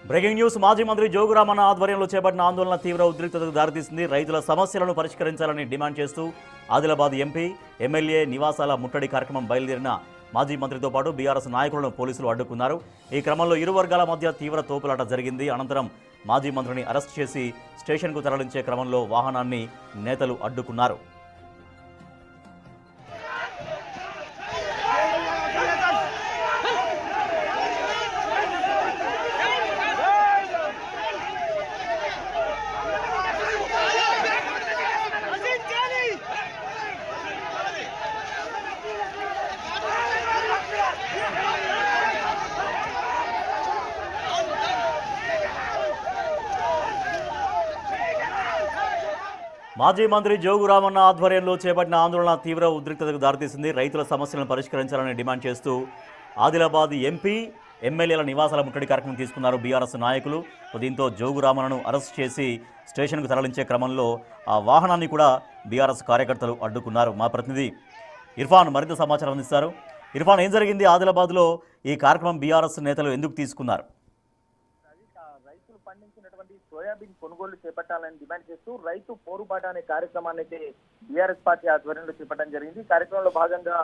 Breaking news. మాజీ మంత్రి జోగురామన్న ఆధ్వర్యంలో చేపట్టిన ఆందోళన తీవ్ర ఉద్రిక్తతకు దారితీసింది. రైతుల సమస్యలను పరిష్కరించాలని డిమాండ్ చేస్తూ ఆదిలాబాద్ ఎంపీ, ఎమ్మెల్యే నివాసాల ముట్టడి కార్యక్రమం బయలుదేరిన మాజీ మంత్రితో పాటు బీఆర్ఎస్ నాయకులను పోలీసులు అడ్డుకున్నారు. ఈ క్రమంలో ఇరు వర్గాల మధ్య తీవ్ర తోపులాట జరిగింది. అనంతరం మాజీ మంత్రిని అరెస్ట్ చేసి స్టేషన్కు తరలించే క్రమంలో వాహనాన్ని నేతలు అడ్డుకున్నారు. మాజీ మంత్రి జోగురామన్న ఆధ్వర్యంలో చేపట్టిన ఆందోళన తీవ్ర ఉద్రిక్తతకు దారితీసింది. రైతుల సమస్యలను పరిష్కరించాలని డిమాండ్ చేస్తూ ఆదిలాబాద్ ఎంపీ, ఎమ్మెల్యేల నివాసాల ముట్టడి కార్యక్రమం తీసుకున్నారు బీఆర్ఎస్ నాయకులు. దీంతో జోగురామన్నను అరెస్ట్ చేసి స్టేషన్కు తరలించే క్రమంలో ఆ వాహనాన్ని కూడా బీఆర్ఎస్ కార్యకర్తలు అడ్డుకున్నారు. మా ప్రతినిధి ఇర్ఫాన్ మరింత సమాచారం అందిస్తారు. ఇర్ఫాన్, ఏం జరిగింది ఆదిలాబాద్లో? ఈ కార్యక్రమం బీఆర్ఎస్ నేతలు ఎందుకు తీసుకున్నారు? రైతులు పండించినటువంటి సోయాబీన్ కొనుగోలు చేపట్టాలని డిమాండ్ చేస్తూ రైతు పోరుబాట అనే కార్యక్రమాన్ని అయితే బీఆర్ఎస్ పార్టీ ఆధ్వర్యంలో చేపట్టడం జరిగింది. కార్యక్రమంలో భాగంగా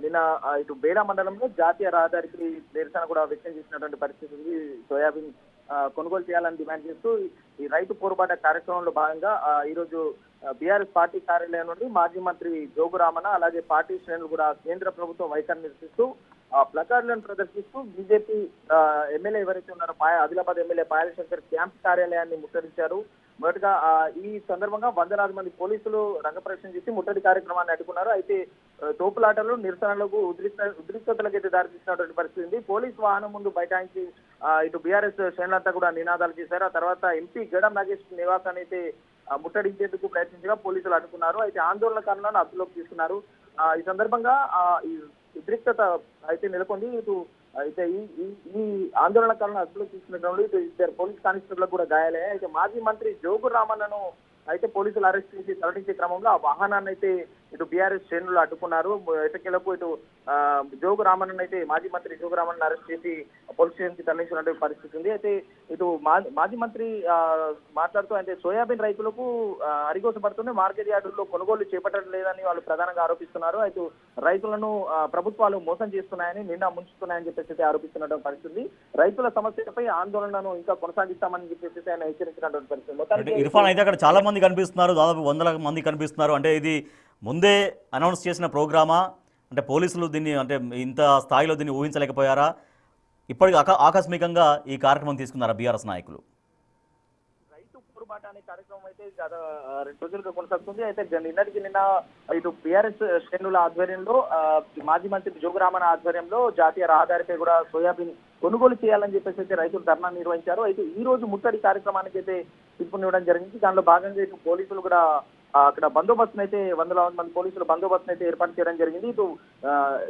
నిన్న ఇటు బేడా మండలంలో జాతీయ రహదారికి నిరసన కూడా వ్యక్తం చేసినటువంటి పరిస్థితి ఉంది. సోయాబీన్ కొనుగోలు చేయాలని డిమాండ్ చేస్తూ ఈ రైతు పోరుబాట కార్యక్రమంలో భాగంగా ఈరోజు బీఆర్ఎస్ పార్టీ కార్యాలయం నుండి మాజీ మంత్రి జోగురామన్న అలాగే పార్టీ శ్రేణులు కూడా కేంద్ర ప్రభుత్వం వైఖరి నిరసిస్తూ ప్లకార్డులను ప్రదర్శిస్తూ బీజేపీ ఎమ్మెల్యే ఎవరైతే ఉన్నారో ఆదిలాబాద్ ఎమ్మెల్యే పాయల్ శంకర్ క్యాంప్ కార్యాలయాన్ని ముట్టడించారు. మొదటగా ఈ సందర్భంగా వందలాది మంది పోలీసులు రంగప్రవేశం చేసి ముట్టడి కార్యక్రమాన్ని అడ్డుకున్నారు. అయితే తోపులాటలు, నిరసనలకు ఉద్రిక్తతలకు అయితే దారితీసినటువంటి పరిస్థితి ఉంది. పోలీసు వాహనం ముందు బైఠాయించి ఇటు బీఆర్ఎస్ శ్రేణులంతా కూడా నినాదాలు చేశారు. ఆ తర్వాత ఎంపీ గడం నాగేష్ నివాసాన్ని అయితే ముట్టడించేందుకు ప్రయత్నించగా పోలీసులు అడ్డుకున్నారు. అయితే ఆందోళనకారులను అదుపులోకి తీసుకున్నారు. ఈ సందర్భంగా ఈ ఉద్రిక్తత అయితే నెలకొంది. ఇటు అయితే ఈ ఆందోళనకారులను అదుపులోకి తీసుకున్న క్రమంలో ఇటు ఇద్దరు పోలీస్ కానిస్టేబుల్లకు కూడా గాయాలయ్యాయి. అయితే మాజీ మంత్రి జోగురామన్నను అయితే పోలీసులు అరెస్ట్ చేసి తరలించే క్రమంలో ఆ వాహనాన్ని అయితే ఇటు బీఆర్ఎస్ శ్రేణులు అడ్డుకున్నారు. ఎటకేలకు ఇటు జోగురామన్నను అయితే మాజీ మంత్రి జోగురామన్నను అరెస్ట్ చేసి పోలీస్ స్టేషన్ కి తరలించినటువంటి పరిస్థితి ఉంది. అయితే ఇటు మాజీ మంత్రి మాట్లాడుతూ అంటే సోయాబీన్ రైతులకు అరిగోసపడుతుంది, మార్కెట్ యార్డుల్లో కొనుగోలు చేపట్టడం లేదని వాళ్ళు ప్రధానంగా ఆరోపిస్తున్నారు. అయితే రైతులను ప్రభుత్వాలు మోసం చేస్తున్నాయని, నిండా ముంచుతున్నాయని చెప్పేసి ఆరోపిస్తున్నటువంటి పరిస్థితి. రైతుల సమస్యలపై ఆందోళనను ఇంకా కొనసాగిస్తామని చెప్పేసి ఆయన హెచ్చరించినటువంటి పరిస్థితి. ఇర్ఫాన్, అయితే అక్కడ చాలా మంది కనిపిస్తున్నారు, దాదాపు 100 మంది కనిపిస్తున్నారు. అంటే ఇది ముందే అనౌన్స్ చేసిన ప్రోగ్రామా? అంటే పోలీసులు దీన్ని అంటే ఇంత స్థాయిలో దీన్ని ఊహించలేకపోయారా? ఇప్పటికి ఆకస్మికంగా ఈ కార్యక్రమం తీసుకున్నారా బీఆర్ఎస్ నాయకులు? రైతు పోరుబాట అనే కార్యక్రమం అయితే గత 2 రోజులుగా కొనసాగుతుంది. అయితే నిన్న ఇటు బీఆర్ఎస్ శ్రేణుల ఆధ్వర్యంలో మాజీ మంత్రి జోగురామన్న ఆధ్వర్యంలో జాతీయ రహదారిపై కూడా సోయాబీన్ కొనుగోలు చేయాలని చెప్పేసి అయితే రైతులు ధర్నా నిర్వహించారు. అయితే ఈ రోజు ముట్టడి కార్యక్రమానికి అయితే పిలుపునివ్వడం జరిగింది. దానిలో భాగంగా ఇటు పోలీసులు కూడా అక్కడ బందోబస్తును అయితే 100 మంది పోలీసులు బందోబస్తును అయితే ఏర్పాటు చేయడం జరిగింది. ఇటు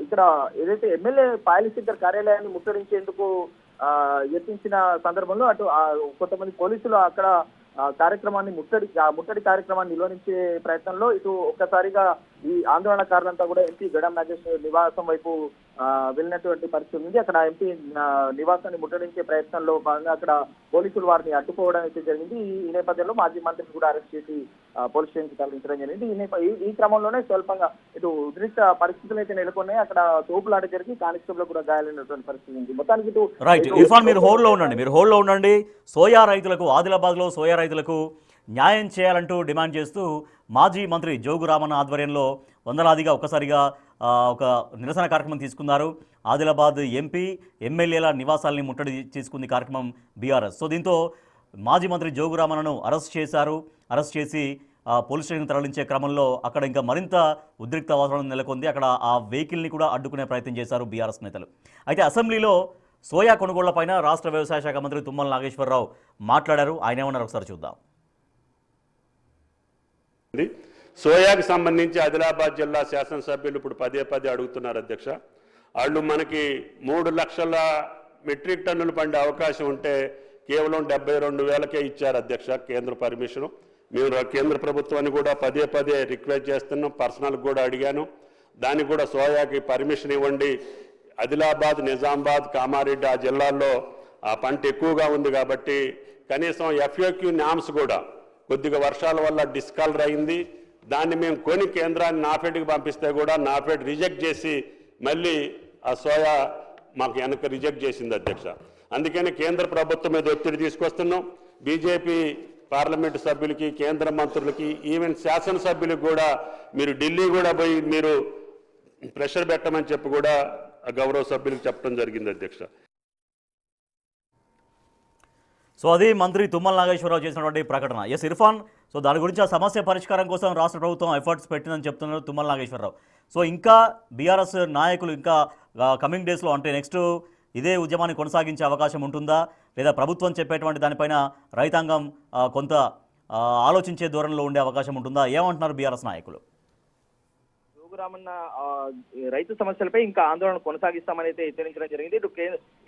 ఇక్కడ ఏదైతే ఎమ్మెల్యే పాయల్ శంకర్ కార్యాలయాన్ని ముట్టడించేందుకు యత్నించిన సందర్భంలో అటు కొంతమంది పోలీసులు అక్కడ కార్యక్రమాన్ని ముట్టడి కార్యక్రమాన్ని నిర్వహించే ప్రయత్నంలో ఇటు ఒక్కసారిగా ఈ ఆందోళనకారులంతా కూడా ఎంపీ గడం నాగేష్ నివాసం వైపు వెళ్ళినటువంటి పరిస్థితి ఉంది. అక్కడ ఎంపీ నివాసాన్ని ముట్టడించే ప్రయత్నంలో భాగంగా అక్కడ పోలీసులు వారిని అడ్డుకోవడం అయితే జరిగింది. ఈ నేపథ్యంలో మాజీ మంత్రిని కూడా అరెస్ట్ చేసి పోలీస్ స్టేషన్ కి తరలించడం జరిగింది. ఈ క్రమంలోనే స్వల్పంగా ఇటు ఉద్రిక్త పరిస్థితులు అయితే నెలకొన్నాయి. అక్కడ తోపులాట జరిగి కానిస్టేబుల్ కూడా గాయాలైనటువంటి పరిస్థితి ఉంది. మొత్తానికి ఇటు రైట్ ఇర్ఫాన్, మీరు హోల్డ్లో ఉండండి. సోయా రైతులకు, ఆదిలాబాద్లో సోయా రైతులకు న్యాయం చేయాలంటూ డిమాండ్ చేస్తూ మాజీ మంత్రి జోగురామన్న ఆధ్వర్యంలో వందలాదిగా ఒక్కసారిగా ఒక నిరసన కార్యక్రమం తీసుకున్నారు. ఆదిలాబాద్ ఎంపీ, ఎమ్మెల్యేల నివాసాలని ముట్టడి చేసుకుంది కార్యక్రమం బీఆర్ఎస్. సో దీంతో మాజీ మంత్రి జోగురామన్నను అరెస్ట్ చేశారు. అరెస్ట్ చేసి పోలీస్ స్టేషన్ తరలించే క్రమంలో అక్కడ ఇంకా మరింత ఉద్రిక్త వాతావరణం నెలకొంది. అక్కడ ఆ వెహికల్ని కూడా అడ్డుకునే ప్రయత్నం చేశారు బీఆర్ఎస్ నేతలు. అయితే అసెంబ్లీలో సోయా కొనుగోళ్లపైన రాష్ట్ర వ్యవసాయ శాఖ మంత్రి తుమ్మల నాగేశ్వరరావు మాట్లాడారు. ఆయన ఏమన్నారు ఒకసారి చూద్దాం. సోయాకి సంబంధించి ఆదిలాబాద్ జిల్లా శాసనసభ్యులు ఇప్పుడు పదే అడుగుతున్నారు అధ్యక్ష. వాళ్ళు మనకి 3 లక్షల మెట్రిక్ టన్నులు పండే అవకాశం ఉంటే కేవలం 72,000కే ఇచ్చారు అధ్యక్ష కేంద్ర పర్మిషను. మేము కేంద్ర ప్రభుత్వాన్ని కూడా పదే రిక్వెస్ట్ చేస్తున్నాం, పర్సనల్ కూడా అడిగాను. దానికి కూడా సోయాకి పర్మిషన్ ఇవ్వండి. ఆదిలాబాద్, నిజామాబాద్, కామారెడ్డి ఆ జిల్లాల్లో ఆ పంట ఎక్కువగా ఉంది కాబట్టి కనీసం ఎఫ్ఏక్యూ నామ్స్ కూడా కొద్దిగా వర్షాల వల్ల డిస్కలర్ అయింది. దాన్ని మేము కొని కేంద్రాన్ని నాఫెడ్కి పంపిస్తే కూడా నాఫెడ్ రిజెక్ట్ చేసి మళ్ళీ ఆ సోయా మాకు వెనక రిజెక్ట్ చేసింది అధ్యక్ష. అందుకని కేంద్ర ప్రభుత్వం మీద ఒత్తిడి తీసుకొస్తున్నాం. బీజేపీ పార్లమెంటు సభ్యులకి, కేంద్ర మంత్రులకి, ఈవెన్ శాసనసభ్యులకు కూడా మీరు ఢిల్లీ కూడా పోయి మీరు ప్రెషర్ పెట్టమని చెప్పి కూడా గౌరవ సభ్యులకు చెప్పడం జరిగింది అధ్యక్ష. సో అది మంత్రి తుమ్మల నాగేశ్వరరావు చేసినటువంటి ప్రకటన. ఎస్ ఇర్ఫాన్, సో దాని గురించి ఆ సమస్య పరిష్కారం కోసం రాష్ట్ర ప్రభుత్వం ఎఫర్ట్స్ పెట్టిందని చెప్తున్నారు తుమ్మల నాగేశ్వరరావు. సో ఇంకా బీఆర్ఎస్ నాయకులు ఇంకా కమింగ్ డేస్లో అంటే నెక్స్ట్ ఇదే ఉద్యమాన్ని కొనసాగించే అవకాశం ఉంటుందా, లేదా ప్రభుత్వం చెప్పేటువంటి దానిపైన రైతాంగం కొంత ఆలోచించే ధోరణిలో ఉండే అవకాశం ఉంటుందా? ఏమంటున్నారు బీఆర్ఎస్ నాయకులు? జోగురామన్న రైతు సమస్యలపై ఇంకా ఆందోళన కొనసాగిస్తామని అయితే హెచ్చరించడం జరిగింది.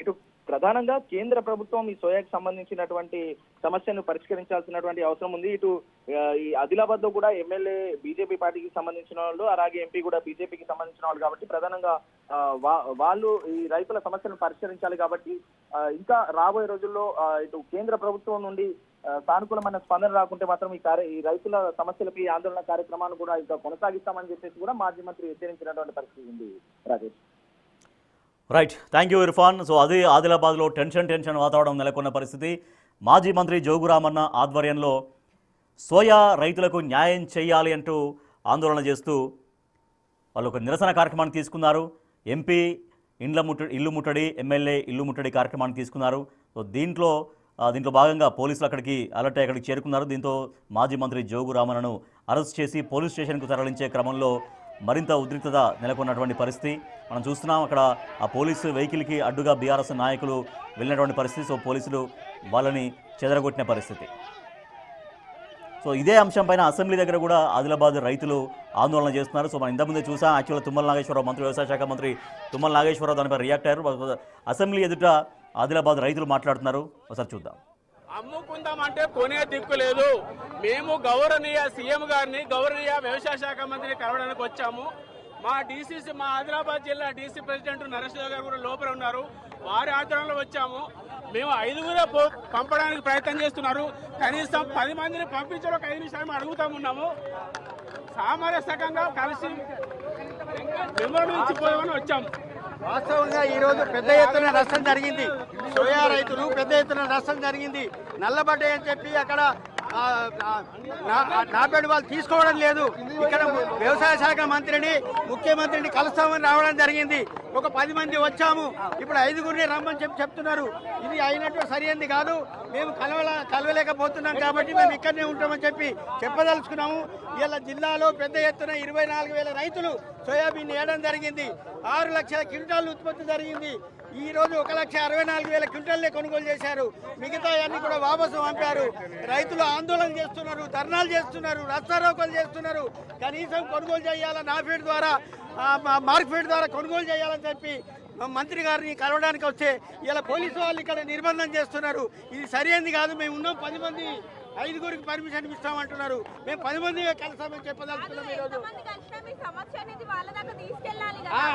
ఇటు ప్రధానంగా కేంద్ర ప్రభుత్వం ఈ సోయాకు సంబంధించినటువంటి సమస్యను పరిష్కరించాల్సినటువంటి అవసరం ఉంది. ఇటు ఈ ఆదిలాబాద్ లో కూడా ఎమ్మెల్యే బీజేపీ పార్టీకి సంబంధించిన వాళ్ళు, అలాగే ఎంపీ కూడా బీజేపీకి సంబంధించిన వాళ్ళు కాబట్టి ప్రధానంగా వాళ్ళు ఈ రైతుల సమస్యలను పరిష్కరించాలి. కాబట్టి ఇంకా రాబోయే రోజుల్లో ఇటు కేంద్ర ప్రభుత్వం నుండి సానుకూలమైన స్పందన రాకుంటే మాత్రం ఈ రైతుల సమస్యలపై ఆందోళన కార్యక్రమాన్ని కూడా ఇంకా కొనసాగిస్తామని చెప్పేసి కూడా మాజీ మంత్రి హెచ్చరించినటువంటి పరిస్థితి ఉంది. Rajesh, right, thank you Irfan. So అది ఆదిలాబాద్లో టెన్షన్ వాతావరణం నెలకొన్న పరిస్థితి. మాజీ మంత్రి జోగురామన్న ఆధ్వర్యంలో సోయా రైతులకు న్యాయం చేయాలి అంటూ ఆందోళన చేస్తూ వాళ్ళు ఒక నిరసన కార్యక్రమాన్ని తీసుకున్నారు. ఎంపీ ఇల్లు ముట్టడి, ఎమ్మెల్యే ఇల్లు ముట్టడి కార్యక్రమాన్ని తీసుకున్నారు. సో దీంట్లో భాగంగా పోలీసులు అక్కడికి అలర్ట్ అయ్యి అక్కడికి చేరుకున్నారు. దీంతో మాజీ మంత్రి జోగురామన్నను అరెస్ట్ చేసి పోలీస్ స్టేషన్కు తరలించే క్రమంలో మరింత ఉద్రిక్తత నెలకొన్నటువంటి పరిస్థితి మనం చూస్తున్నాం. అక్కడ ఆ పోలీసు వెహికల్కి అడ్డుగా బీఆర్ఎస్ నాయకులు వెళ్ళినటువంటి పరిస్థితి. సో పోలీసులు వాళ్ళని చెదరగొట్టిన పరిస్థితి. సో ఇదే అంశంపైన అసెంబ్లీ దగ్గర కూడా ఆదిలాబాద్ రైతులు ఆందోళన చేస్తున్నారు. సో మనం ఇంతకుముందే చూసాం. యాక్చువల్గా తుమ్మల నాగేశ్వరరావు మంత్రి, వ్యవసాయ శాఖ మంత్రి తుమ్మల నాగేశ్వరరావు దానిపై రియాక్ట్ అయ్యారు. అసెంబ్లీ ఎదుట ఆదిలాబాద్ రైతులు మాట్లాడుతున్నారు. ఒకసారి చూద్దాం. అమ్ముకుందామంటే కొనే దిక్కు లేదు. మేము గౌరవనీయ సీఎం గారిని, గౌరవనీయ వ్యవసాయ శాఖ మంత్రిని కలవడానికి వచ్చాము. మా డీసీసీ, మా ఆదిలాబాద్ జిల్లా డీసీ ప్రెసిడెంట్ నరసింహ గారు కూడా లోపల ఉన్నారు. వారి ఆధ్వర్యంలో వచ్చాము. మేము 5గురే పంపడానికి ప్రయత్నం చేస్తున్నారు. కనీసం 10 మందిని పంపించడం 5 నిమిషాలు అడుగుతామున్నాము. సామరస్యంగా కలిసి మెమోరియల్ నుంచి పోదామని వచ్చాము. వాస్తవంగా ఈ రోజు పెద్ద ఎత్తున నష్టం జరిగింది. సోయా రైతులు పెద్ద ఎత్తున నష్టం జరిగింది. నల్లబడ్డాయి అని చెప్పి అక్కడ నాపేడు వాళ్ళు తీసుకోవడం లేదు. ఇక్కడ వ్యవసాయ శాఖ మంత్రిని, ముఖ్యమంత్రిని కలుస్తామని రావడం జరిగింది. ఒక 10 మంది వచ్చాము. ఇప్పుడు 5గురిని రమ్మని చెప్తున్నారు. ఇది అయినట్టు సరైనది కాదు. మేము కలవలేకపోతున్నాం కాబట్టి మేము ఇక్కడనే ఉంటామని చెప్పదలుచుకున్నాము. ఇలా జిల్లాలో పెద్ద ఎత్తున 24,000 రైతులు సోయాబీన్ వేయడం జరిగింది. 6 లక్షల క్వింటాలు ఉత్పత్తి జరిగింది. ఈ రోజు 1,64,000 క్వింటాలే కొనుగోలు చేశారు. మిగతా అన్ని కూడా వాపసు పంపారు. రైతులు ఆందోళన చేస్తున్నారు, ధర్నాలు చేస్తున్నారు, రస్తారోకోలు చేస్తున్నారు. కనీసం కొనుగోలు చేయాలని నాఫెడ్ ద్వారా, మార్కెట్ ద్వారా కొనుగోలు చేయాలని చెప్పి మంత్రి గారిని కలవడానికి వస్తే ఇలా పోలీసు వాళ్ళు ఇక్కడ నిర్బంధం చేస్తున్నారు. ఇది సరైనది కాదు. మేము ఉన్నాం 10 మంది, 5గురికి పర్మిషన్ ఇస్తామంటున్నారు. మేము 10 మంది కలిసామని చెప్పదలుచుకున్నాం. ఈ రోజు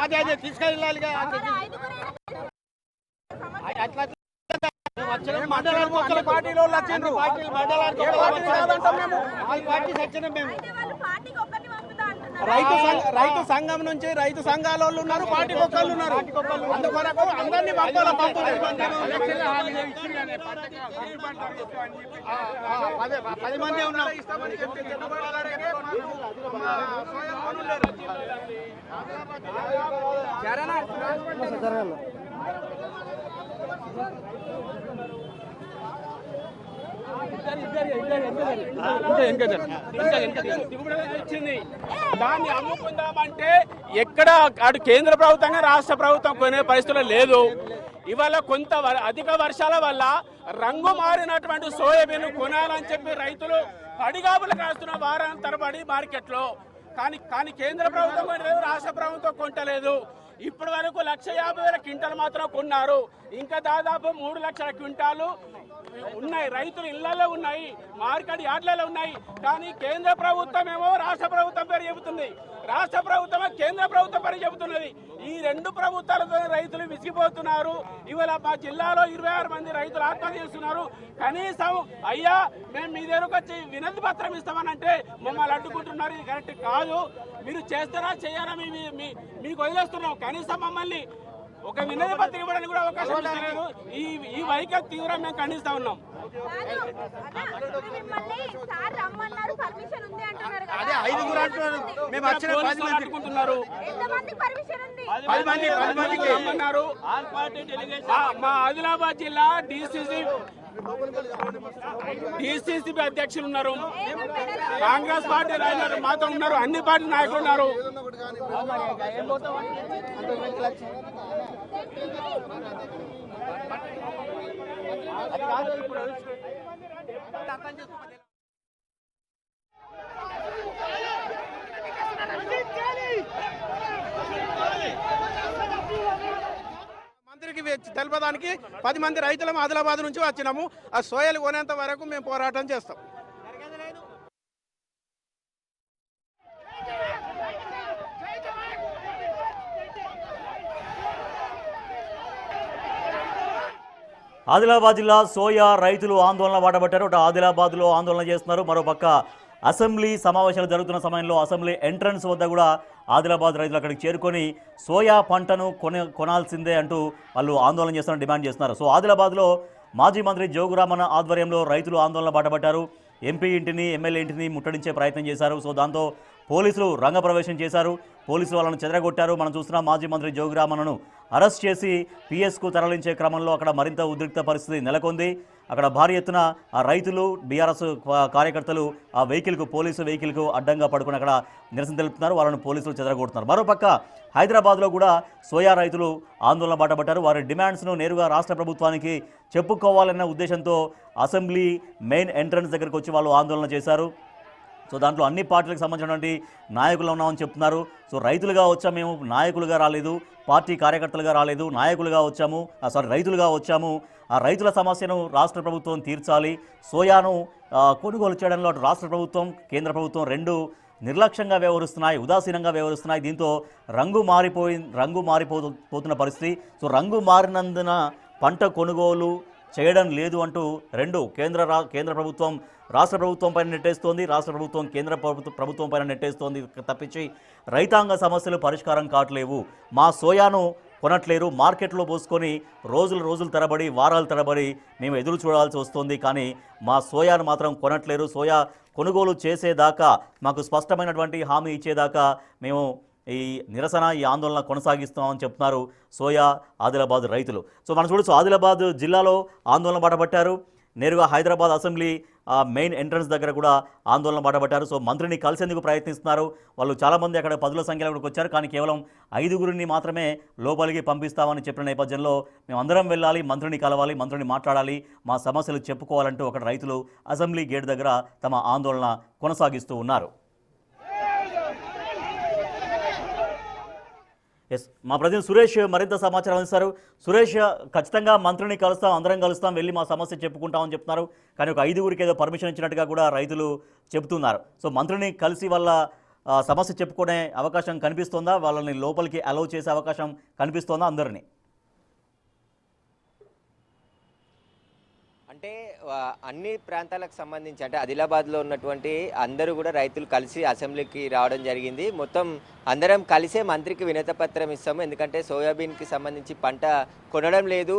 అదే తీసుకెళ్ళాలి. అట్లా పార్టీలో రైతు సంఘం నుంచి రైతు సంఘాల వాళ్ళు ఉన్నారు, పార్టీకి ఒక్కళ్ళు ఉన్నారు. అందుకొరకు అందరినీ పంపాల 10 మంది ఉన్నారు. దాన్ని అమ్ముకుందామంటే ఎక్కడ అటు కేంద్ర ప్రభుత్వంగా రాష్ట్ర ప్రభుత్వం కొనే పరిస్థితులు లేదు. ఇవాళ కొంత అధిక వర్షాల వల్ల రంగు మారినటువంటి సోయాబీన్ కొనాలని చెప్పి రైతులు పడిగాపులు కాస్తున్న వారాన్ని తరబడి మార్కెట్లో. కానీ కేంద్ర ప్రభుత్వం కొనలేదు, రాష్ట్ర ప్రభుత్వం కొంటలేదు. ఇప్పటి వరకు 1,50,000 క్వింటాలు మాత్రం కొన్నారు. ఇంకా దాదాపు 3 లక్షల క్వింటాలు ఉన్నాయి. రైతులు ఇళ్లలో ఉన్నాయి, మార్కెట్ యార్డ్లలో ఉన్నాయి. కానీ కేంద్ర ప్రభుత్వం ఏమో రాష్ట్ర ప్రభుత్వం పేరు చెబుతుంది. రాష్ట్ర ప్రభుత్వమే కేంద్ర ప్రభుత్వం పని చెబుతున్నది. ఈ రెండు ప్రభుత్వాలతో రైతులు విసిగిపోతున్నారు. ఇవాళ మా జిల్లాలో 26 మంది రైతులు ఆత్మహత్య చేస్తున్నారు. కనీసం అయ్యా మేము మీ దగ్గరకు వచ్చి వినతి పత్రం ఇస్తామనంటే మమ్మల్ని అడ్డుకుంటున్నారు. ఇది కరెక్ట్ కాదు. మీరు చేస్తారా చేయాలా మీకు వదిలేస్తున్నాం. కనీసం మమ్మల్ని ఒక వినతి పత్రిక ఇవ్వడానికి కూడా అవకాశం లేదు. ఈ వైఖరి తీవ్రంగా మేము ఖండిస్తా ఉన్నాం. అదే 5 అంటున్నారు. మేము వచ్చిన 10 మంది అడ్డుకుంటున్నారు. 10 మందికి రమ్మన్నారు. మా ఆదిలాబాద్ జిల్లా డిసిసి అధ్యక్షులు ఉన్నారు, కాంగ్రెస్ పార్టీ నాయకులు మాతో ఉన్నారు, అన్ని పార్టీ నాయకులు ఉన్నారు. మంత్రికి తెలపడానికి 10 మంది రైతులం ఆదిలాబాద్ నుంచి వచ్చినాము. ఆ సోయలు కొనేంత వరకు మేము పోరాటం చేస్తాం. ఆదిలాబాద్ జిల్లా సోయా రైతులు ఆందోళన బాటపట్టారు. అటు ఆదిలాబాద్లో ఆందోళన చేస్తున్నారు. మరోపక్క అసెంబ్లీ సమావేశాలు జరుగుతున్న సమయంలో అసెంబ్లీ ఎంట్రన్స్ వద్ద కూడా ఆదిలాబాద్ రైతులు అక్కడికి చేరుకొని సోయా పంటను కొనాల్సిందే అంటూ వాళ్ళు ఆందోళన చేస్తున్న డిమాండ్ చేస్తున్నారు. సో ఆదిలాబాద్లో మాజీ మంత్రి జోగురామన్న ఆధ్వర్యంలో రైతులు ఆందోళన బాటపట్టారు. ఎంపీ ఇంటిని ఎమ్మెల్యే ఇంటిని ముట్టడించే ప్రయత్నం చేశారు. సో దాంతో పోలీసులు రంగప్రవేశం చేశారు. పోలీసులు వాళ్ళను చెదరగొట్టారు. మనం చూస్తున్నాం మాజీ మంత్రి జోగురామన్నను అరెస్ట్ చేసి పిఎస్కు తరలించే క్రమంలో అక్కడ మరింత ఉద్రిక్త పరిస్థితి నెలకొంది. అక్కడ భారీ ఎత్తున ఆ రైతులు బీఆర్ఎస్ కార్యకర్తలు ఆ పోలీసు వెహికల్కు అడ్డంగా పడుకుని అక్కడ నిరసన తెలుపుతున్నారు. వాళ్ళను పోలీసులు చెదరగొడుతున్నారు. మరోపక్క హైదరాబాద్లో కూడా సోయా రైతులు ఆందోళన బాటపట్టారు. వారి డిమాండ్స్ను నేరుగా రాష్ట్ర ప్రభుత్వానికి చెప్పుకోవాలన్న ఉద్దేశంతో అసెంబ్లీ మెయిన్ ఎంట్రన్స్ దగ్గరికి వచ్చి వాళ్ళు ఆందోళన చేశారు. సో దాంట్లో అన్ని పార్టీలకు సంబంధించినటువంటి నాయకులు ఉన్నామని చెప్తున్నారు. సో రైతులుగా వచ్చాము, మేము నాయకులుగా రాలేదు, పార్టీ కార్యకర్తలుగా రాలేదు, నాయకులుగా వచ్చాము, రైతులుగా వచ్చాము. ఆ రైతుల సమస్యను రాష్ట్ర ప్రభుత్వం తీర్చాలి. సోయాను కొనుగోలు చేయడంలో అటు రాష్ట్ర ప్రభుత్వం కేంద్ర ప్రభుత్వం రెండు నిర్లక్ష్యంగా వ్యవహరిస్తున్నాయి, ఉదాసీనంగా వ్యవహరిస్తున్నాయి. దీంతో రంగు మారిపోతున్న పరిస్థితి. సో రంగు మారినందున పంట కొనుగోలు చేయడం లేదు అంటూ రెండు కేంద్ర ప్రభుత్వం రాష్ట్ర ప్రభుత్వం పైన నెట్టేస్తోంది, రాష్ట్ర ప్రభుత్వం కేంద్ర ప్రభుత్వం పైన నెట్టేస్తోంది తప్పించి రైతాంగ సమస్యలు పరిష్కారం కావట్లేవు. మా సోయాను కొనట్లేరు, మార్కెట్లో పోసుకొని రోజులు తరబడి వారాలు తరబడి మేము ఎదురు చూడాల్సి వస్తుంది. కానీ మా సోయాను మాత్రం కొనట్లేరు. సోయా కొనుగోలు చేసేదాకా, మాకు స్పష్టమైనటువంటి హామీ ఇచ్చేదాకా మేము ఈ నిరసన ఈ ఆందోళన కొనసాగిస్తామని చెప్తున్నారు సోయా ఆదిలాబాద్ రైతులు. సో మనం చూడొచ్చు ఆదిలాబాద్ జిల్లాలో ఆందోళన బాటపట్టారు. నేరుగా హైదరాబాద్ అసెంబ్లీ మెయిన్ ఎంట్రన్స్ దగ్గర కూడా ఆందోళన బాటపట్టారు. సో మంత్రిని కలిసేందుకు ప్రయత్నిస్తున్నారు. వాళ్ళు చాలామంది అక్కడ 10ల సంఖ్యలో కూడా వచ్చారు. కానీ కేవలం 5గురిని మాత్రమే లోపలికి పంపిస్తామని చెప్పిన నేపథ్యంలో మేము అందరం వెళ్ళాలి, మంత్రిని కలవాలి, మంత్రిని మాట్లాడాలి, మా సమస్యలు చెప్పుకోవాలంటూ అక్కడ రైతులు అసెంబ్లీ గేట్ దగ్గర తమ ఆందోళన కొనసాగిస్తూ ఉన్నారు. ఎస్, మా ప్రతినిధి సురేష్ మరింత సమాచారం అందిస్తారు. సురేష్, ఖచ్చితంగా మంత్రిని కలుస్తాం, అందరం కలుస్తాం, వెళ్ళి మా సమస్య చెప్పుకుంటామని చెప్తున్నారు. కానీ ఒక 5గురికి ఏదో పర్మిషన్ ఇచ్చినట్టుగా కూడా రైతులు చెబుతున్నారు. సో మంత్రిని కలిసి వాళ్ళ సమస్య చెప్పుకునే అవకాశం కనిపిస్తోందా? వాళ్ళని లోపలికి అలౌ చేసే అవకాశం కనిపిస్తోందా అందరినీ? అంటే అన్ని ప్రాంతాలకు సంబంధించి అంటే ఆదిలాబాద్లో ఉన్నటువంటి అందరూ కూడా రైతులు కలిసి అసెంబ్లీకి రావడం జరిగింది. మొత్తం అందరం కలిసే మంత్రికి వినతిపత్రం ఇస్తాము. ఎందుకంటే సోయాబీన్కి సంబంధించి పంట కొనడం లేదు,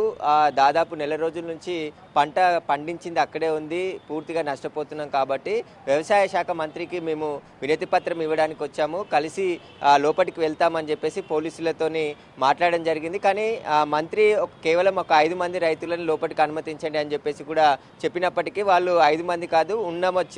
దాదాపు నెల రోజుల నుంచి పంట పండించింది అక్కడే ఉంది, పూర్తిగా నష్టపోతున్నాం. కాబట్టి వ్యవసాయ శాఖ మంత్రికి మేము వినతిపత్రం ఇవ్వడానికి వచ్చాము, కలిసి లోపలికి వెళ్తామని చెప్పేసి పోలీసులతోని మాట్లాడడం జరిగింది. కానీ మంత్రి కేవలం ఒక 5 మంది రైతులను లోపలికి అనుమతించండి అని చెప్పేసి కూడా చెప్పినప్పటికీ వాళ్ళు 5 మంది కాదు,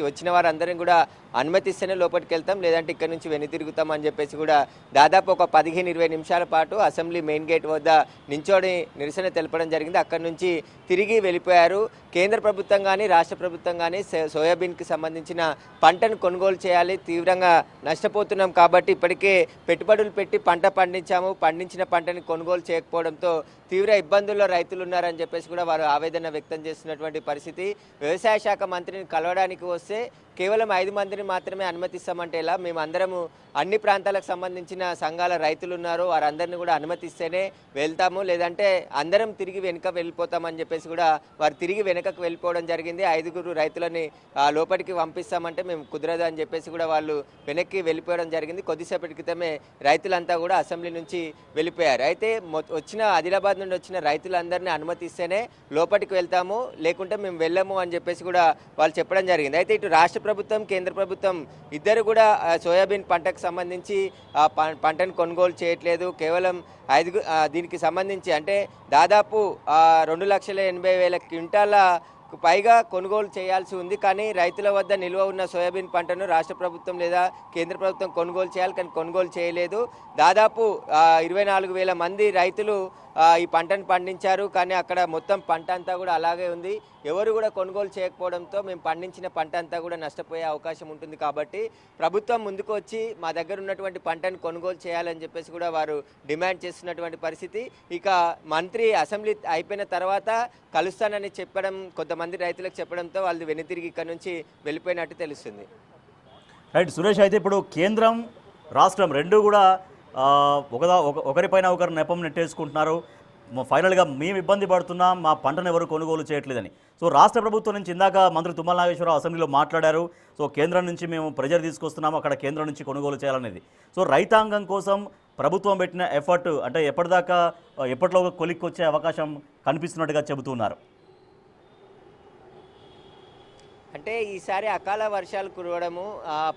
వచ్చిన వారందరం కూడా అనుమతిస్తేనే లోపలికి వెళ్తాం, లేదంటే ఇక్కడ నుంచి వెనుతిరుగుతాం అని చెప్పేసి కూడా దాదాపు ఒక 15-20 నిమిషాల పాటు అసెంబ్లీ మెయిన్ గేట్ వద్ద నించోని నిరసన తెలపడం జరిగింది. అక్కడి నుంచి తిరిగి వెళ్ళిపోయారు. కేంద్ర ప్రభుత్వం కానీ రాష్ట్ర ప్రభుత్వం కానీ సోయాబీన్కి సంబంధించిన పంటను కొనుగోలు చేయాలి, తీవ్రంగా నష్టపోతున్నాం కాబట్టి ఇప్పటికే పెట్టుబడులు పెట్టి పంట పండించాము, పండించిన పంటని కొనుగోలు చేయకపోవడంతో తీవ్ర ఇబ్బందుల్లో రైతులు ఉన్నారని చెప్పేసి కూడా వారు ఆవేదన వ్యక్తం చేస్తున్నటువంటి పరిస్థితి. వ్యవసాయ శాఖ మంత్రిని కలవడానికి వస్తే కేవలం 5 మందిని మాత్రమే అనుమతిస్తామంటే ఎలా? మేము అందరము అన్ని ప్రాంతాలకు సంబంధించిన సంఘాల రైతులు ఉన్నారు, వారందరినీ కూడా అనుమతిస్తేనే వెళ్తాము, లేదంటే అందరం తిరిగి వెనుక వెళ్ళిపోతామని చెప్పేసి కూడా వారు తిరిగి వెనుకకు వెళ్ళిపోవడం జరిగింది. 5 రైతులని లోపలికి పంపిస్తామంటే మేము కుదరదు అని చెప్పేసి కూడా వాళ్ళు వెనక్కి వెళ్ళిపోవడం జరిగింది. కొద్దిసేపటి క్రితమే రైతులంతా కూడా అసెంబ్లీ నుంచి వెళ్ళిపోయారు. అయితే ఆదిలాబాద్ నుండి వచ్చిన రైతులందరినీ అనుమతిస్తేనే లోపలికి వెళ్తాము, లేకుంటే మేము వెళ్ళము అని చెప్పేసి కూడా వాళ్ళు చెప్పడం జరిగింది. అయితే ఇటు రాష్ట్ర ప్రభుత్వం, కేంద్ర ప్రభుత్వం ఇద్దరు కూడా సోయాబీన్ పంటకు సంబంధించి పంటను కొనుగోలు చేయట్లేదు. కేవలం దీనికి సంబంధించి అంటే దాదాపు 2,80,000 క్వింటాల పైగా కొనుగోలు చేయాల్సి ఉంది. కానీ రైతుల వద్ద నిల్వ ఉన్న సోయాబీన్ పంటను రాష్ట్ర ప్రభుత్వం లేదా కేంద్ర ప్రభుత్వం కొనుగోలు చేయాలి, కానీ కొనుగోలు చేయలేదు. దాదాపు 24,000 మంది రైతులు ఈ పంటను పండించారు, కానీ అక్కడ మొత్తం పంట అంతా కూడా అలాగే ఉంది. ఎవరు కూడా కొనుగోలు చేయకపోవడంతో మేము పండించిన పంట అంతా కూడా నష్టపోయే అవకాశం ఉంటుంది. కాబట్టి ప్రభుత్వం ముందుకు వచ్చి మా దగ్గర ఉన్నటువంటి పంటను కొనుగోలు చేయాలని చెప్పేసి కూడా వారు డిమాండ్ చేస్తున్నటువంటి పరిస్థితి. ఇక మంత్రి అసెంబ్లీ అయిపోయిన తర్వాత కలుస్తానని చెప్పడం, కొంతమంది రైతులకు చెప్పడంతో వాళ్ళు వెనుతిరిగి ఇక్కడ నుంచి వెళ్ళిపోయినట్టు తెలుస్తుంది. రైట్ సురేష్, అయితే ఇప్పుడు కేంద్రం రాష్ట్రం రెండు కూడా ఒకరిపైన ఒకరు నెపం నెట్టేసుకుంటున్నారు. ఫైనల్గా మేము ఇబ్బంది పడుతున్నాం, మా పంటను ఎవరు కొనుగోలు చేయట్లేదని. సో రాష్ట్ర ప్రభుత్వం నుంచి ఇందాక మంత్రి తుమ్మల నాగేశ్వరరావు అసెంబ్లీలో మాట్లాడారు. సో కేంద్రం నుంచి మేము ప్రెజర్ తీసుకొస్తున్నాము, అక్కడ కేంద్రం నుంచి కొనుగోలు చేయాలనేది. సో రైతాంగం కోసం ప్రభుత్వం పెట్టిన ఎఫర్ట్ అంటే ఎప్పటిలో కొలిక్కొచ్చే అవకాశం కనిపిస్తున్నట్టుగా చెబుతున్నారు. అంటే ఈసారి అకాల వర్షాలు కురవడము,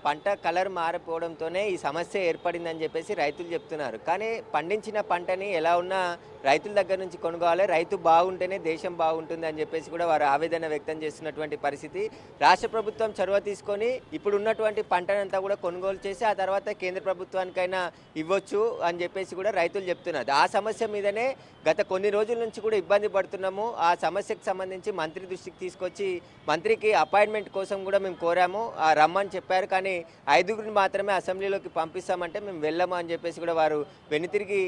పంట కలర్ మారిపోవడంతోనే ఈ సమస్య ఏర్పడిందని చెప్పేసి రైతులు చెప్తున్నారు. కానీ పండించిన పంటని ఎలా ఉన్నా రైతుల దగ్గర నుంచి కొనుగోవాలి, రైతు బాగుంటేనే దేశం బాగుంటుంది అని చెప్పేసి కూడా వారు ఆవేదన వ్యక్తం చేస్తున్నటువంటి పరిస్థితి. రాష్ట్ర ప్రభుత్వం చొరవ తీసుకొని ఇప్పుడు ఉన్నటువంటి పంటనంతా కూడా కొనుగోలు చేసి ఆ తర్వాత కేంద్ర ప్రభుత్వానికైనా ఇవ్వచ్చు అని చెప్పేసి కూడా రైతులు చెప్తున్నారు. ఆ సమస్య మీదనే గత కొన్ని రోజుల నుంచి కూడా ఇబ్బంది పడుతున్నాము. ఆ సమస్యకు సంబంధించి మంత్రి దృష్టికి తీసుకొచ్చి మంత్రికి అపాయింట్మెంట్ కోసం కూడా మేము కోరాము, రమ్మని చెప్పారు. కానీ 5 మాత్రమే అసెంబ్లీలోకి పంపిస్తామంటే మేము వెళ్ళము అని చెప్పేసి కూడా వారు వెనుతిరిగి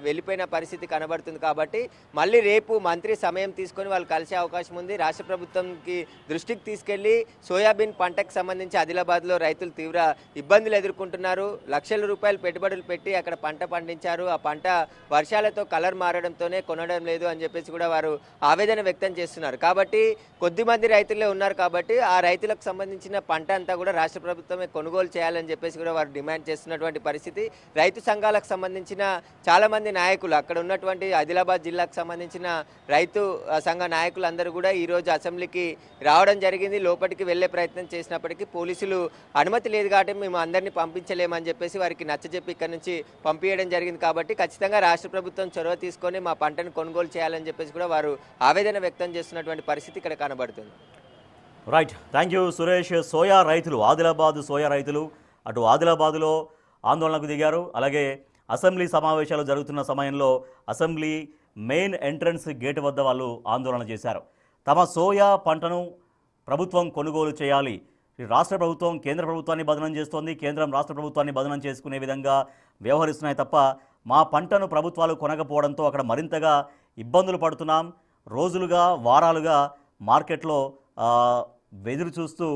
వెళ్ళిపోయిన పరిస్థితి కనబడుతుంది. కాబట్టి మళ్ళీ రేపు మంత్రి సమయం తీసుకొని వాళ్ళు కలిసే అవకాశం ఉంది. రాష్ట్ర ప్రభుత్వంకి దృష్టికి తీసుకెళ్లి సోయాబీన్ పంటకు సంబంధించి ఆదిలాబాద్లో రైతులు తీవ్ర ఇబ్బందులు ఎదుర్కొంటున్నారు. లక్షల రూపాయలు పెట్టుబడులు పెట్టి అక్కడ పంట పండించారు, ఆ పంట వర్షాలతో కలర్ మారడంతోనే కొనడం లేదు అని చెప్పేసి కూడా వారు ఆవేదన వ్యక్తం చేస్తున్నారు. కాబట్టి కొద్దిమంది రైతులే ఉన్నారు కాబట్టి ఆ రైతులకు సంబంధించిన పంట అంతా కూడా రాష్ట్ర ప్రభుత్వమే కొనుగోలు చేయాలని చెప్పేసి కూడా వారు డిమాండ్ చేస్తున్నటువంటి పరిస్థితి. రైతు సంఘాలకు సంబంధించిన చాలామంది నాయకులు, అక్కడ ఉన్నటువంటి ఆదిలాబాద్ జిల్లాకు సంబంధించిన రైతు సంఘ నాయకులందరూ కూడా ఈరోజు అసెంబ్లీకి రావడం జరిగింది. లోపలికి వెళ్లే ప్రయత్నం చేసినప్పటికీ పోలీసులు అనుమతి లేదు కాబట్టి మేము అందరినీ పంపించలేమని చెప్పేసి వారికి నచ్చజెప్పి ఇక్కడ నుంచి పంపించడం జరిగింది. కాబట్టి ఖచ్చితంగా రాష్ట్ర ప్రభుత్వం చొరవ తీసుకొని మా పంటను కొనుగోలు చేయాలని చెప్పేసి కూడా వారు ఆవేదన వ్యక్తం చేస్తున్నటువంటి పరిస్థితి ఇక్కడ కనబడుతుంది. Right, thank you Suresh. Soya రైతులు, ఆదిలాబాద్ సోయా రైతులు అటు ఆదిలాబాదులో ఆందోళనకు దిగారు. అలాగే అసెంబ్లీ సమావేశాలు జరుగుతున్న సమయంలో అసెంబ్లీ మెయిన్ ఎంట్రన్స్ గేట్ వద్ద వాళ్ళు ఆందోళన చేశారు. తమ సోయా పంటను ప్రభుత్వం కొనుగోలు చేయాలి, రాష్ట్ర ప్రభుత్వం కేంద్ర ప్రభుత్వాన్ని బదనం చేస్తోంది, కేంద్రం రాష్ట్ర ప్రభుత్వాన్ని బదనం చేసుకునే విధంగా వ్యవహరిస్తున్నాయి తప్ప మా పంటను ప్రభుత్వాలు కొనకపోవడంతో అక్కడ మరింతగా ఇబ్బందులు పడుతున్నాం, రోజులుగా వారాలుగా మార్కెట్లో వెదురు చూస్తూ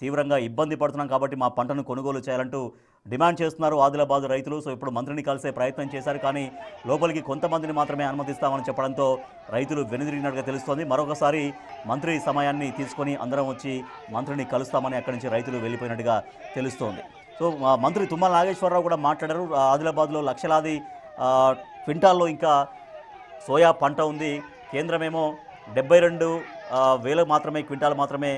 తీవ్రంగా ఇబ్బంది పడుతున్నాం, కాబట్టి మా పంటను కొనుగోలు చేయాలంటూ డిమాండ్ చేస్తున్నారు ఆదిలాబాద్ రైతులు. సో ఇప్పుడు మంత్రిని కలిసే ప్రయత్నం చేశారు, కానీ లోపలికి కొంతమందిని మాత్రమే అనుమతిస్తామని చెప్పడంతో రైతులు వెనుదిరిగినట్టుగా తెలుస్తోంది. మరొకసారి మంత్రి సమయాన్ని తీసుకొని అందరం వచ్చి మంత్రిని కలుస్తామని అక్కడి నుంచి రైతులు వెళ్ళిపోయినట్టుగా తెలుస్తోంది. సో మంత్రి తుమ్మల నాగేశ్వరరావు కూడా మాట్లాడారు. ఆదిలాబాద్లో లక్షలాది క్వింటాల్లో ఇంకా సోయా పంట ఉంది, కేంద్రమేమో 72,000 మాత్రమే క్వింటాల్ మాత్రమే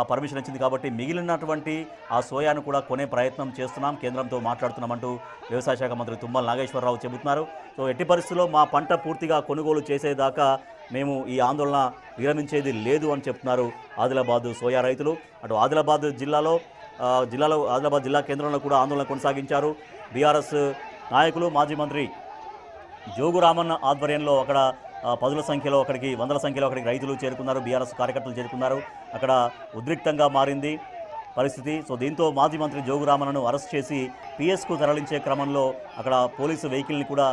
పర్మిషన్ ఇచ్చింది, కాబట్టి మిగిలినటువంటి ఆ సోయాను కూడా కొనే ప్రయత్నం చేస్తున్నాం, కేంద్రంతో మాట్లాడుతున్నామంటూ వ్యవసాయ శాఖ మంత్రి తుమ్మల నాగేశ్వరరావు చెబుతున్నారు. సో ఎట్టి పరిస్థితుల్లో మా పంట పూర్తిగా కొనుగోలు చేసేదాకా మేము ఈ ఆందోళన విరమించేది లేదు అని చెప్తున్నారు ఆదిలాబాద్ సోయా రైతులు. అటు ఆదిలాబాద్ ఆదిలాబాద్ జిల్లా కేంద్రంలో కూడా ఆందోళన కొనసాగించారు. బీఆర్ఎస్ నాయకులు, మాజీ మంత్రి జోగు రామన్న ఆధ్వర్యంలో అక్కడ 10ల సంఖ్యలో అక్కడికి 100ల సంఖ్యలో అక్కడికి రైతులు చేరుకున్నారు, బీఆర్ఎస్ కార్యకర్తలు చేరుకున్నారు. అక్కడ ఉద్రిక్తంగా మారింది పరిస్థితి. సో దీంతో మాజీ మంత్రి జోగు రామన్నను అరెస్ట్ చేసి పిఎస్కు తరలించే క్రమంలో అక్కడ పోలీసు వెహికల్ని కూడా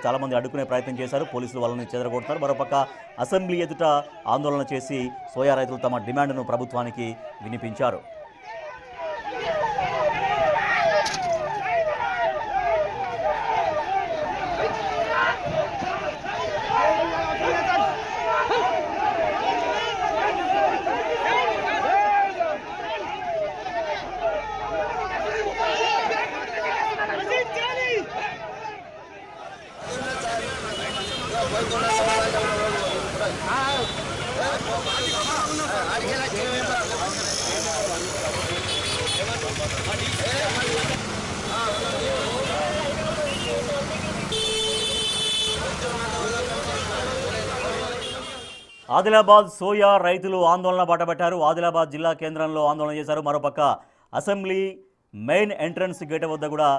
చాలామంది అడ్డుకునే ప్రయత్నం చేశారు, పోలీసులు వాళ్ళని చెదరగొడుతున్నారు. మరోపక్క అసెంబ్లీ ఎదుట ఆందోళన చేసి సోయా రైతులు తమ డిమాండ్ను ప్రభుత్వానికి వినిపించారు. ఆదిలాబాద్ సోయా రైతులు ఆందోళన బాటపట్టారు. ఆదిలాబాద్ జిల్లా కేంద్రంలో ఆందోళన చేశారు. మరోపక్క అసెంబ్లీ మెయిన్ ఎంట్రన్స్ గేట్ వద్ద కూడా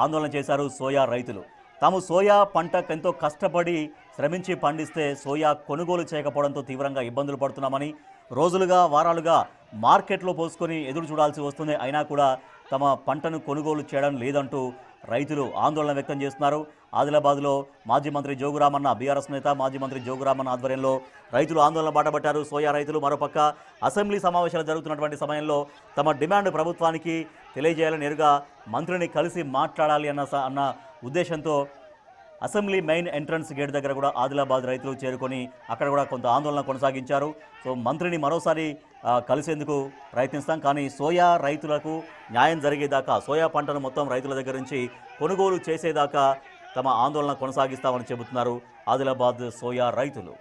ఆందోళన చేశారు సోయా రైతులు. తాము సోయా పంటకు ఎంతో కష్టపడి శ్రమించి పండిస్తే సోయా కొనుగోలు చేయకపోవడంతో తీవ్రంగా ఇబ్బందులు పడుతున్నామని, రోజులుగా వారాలుగా మార్కెట్లో పోసుకొని ఎదురు చూడాల్సి వస్తుంది, అయినా కూడా తమ పంటను కొనుగోలు చేయడం లేదంటూ రైతులు ఆందోళన వ్యక్తం చేస్తున్నారు. ఆదిలాబాద్లో మాజీ మంత్రి జోగురామన్న, బీఆర్ఎస్ నేత మాజీ మంత్రి జోగురామన్న ఆధ్వర్యంలో రైతులు ఆందోళన బాటపట్టారు. సోయా రైతులు మరోపక్క అసెంబ్లీ సమావేశాలు జరుగుతున్నటువంటి సమయంలో తమ డిమాండ్ ప్రభుత్వానికి తెలియజేయాలని, నేరుగా మంత్రిని కలిసి మాట్లాడాలి అన్న ఉద్దేశంతో అసెంబ్లీ మెయిన్ ఎంట్రన్స్ గేట్ దగ్గర కూడా ఆదిలాబాద్ రైతులు చేరుకొని అక్కడ కూడా కొంత ఆందోళన కొనసాగించారు. సో మంత్రిని మరోసారి కలిసేందుకు ప్రయత్నిస్తాం, కానీ సోయా రైతులకు న్యాయం జరిగేదాకా, సోయా పంటను మొత్తం రైతుల దగ్గర నుంచి కొనుగోలు చేసేదాకా తమ ఆందోళన కొనసాగిస్తామని చెబుతున్నారు ఆదిలాబాద్ సోయా రైతులు.